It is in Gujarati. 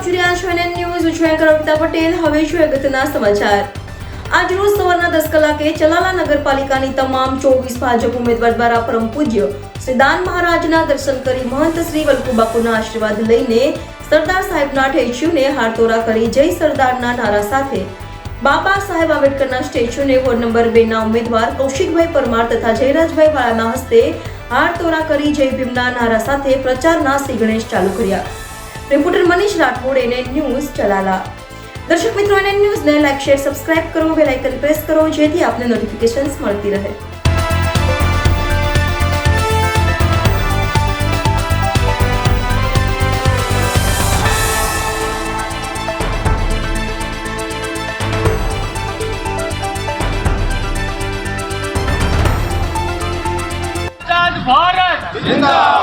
જોઈ રહ્યા છો NN ન્યૂઝ વિશે કવિતા પટેલ. હવે જોઈએ અગત્યના સમાચાર. આજ રોજ સવારના 10 કલાકે ચલાલા નગરપાલિકાની તમામ 24 ભાજપ ઉમેદવાર દ્વારા પરમ પૂજ્ય શ્રી દાન મહારાજના દર્શન કરી મહંત શ્રી વલ્લભબાપુના આશીર્વાદ લઈને સરદાર સાહેબના સ્ટેચ્યુને હારતોરા કરી જય સરદારના નારા સાથે બાબા સાહેબ આંબેડકરના સ્ટેચ્યુને વોર્ડ નંબર 2 ના ઉમેદવાર કૌશિકભાઈ પરમાર તથા જયરાજભાઈ વાળાના હસ્તે હારતોરા કરી જય ભીમના નારા સાથે પ્રચારના શ્રી ગણેશ ચાલુ કર્યા. Reporter Manish Rathod, NN news, Chalala. દર્શક મિત્રો, NN ન્યૂઝને લાઈક, શેર, સબસ્ક્રાઇબ કરો, બેલ આઇકન પ્રેસ કરો જેથી આપને નોટિફિકેશન્સ મળતી રહે. भारत जिंदाबाद।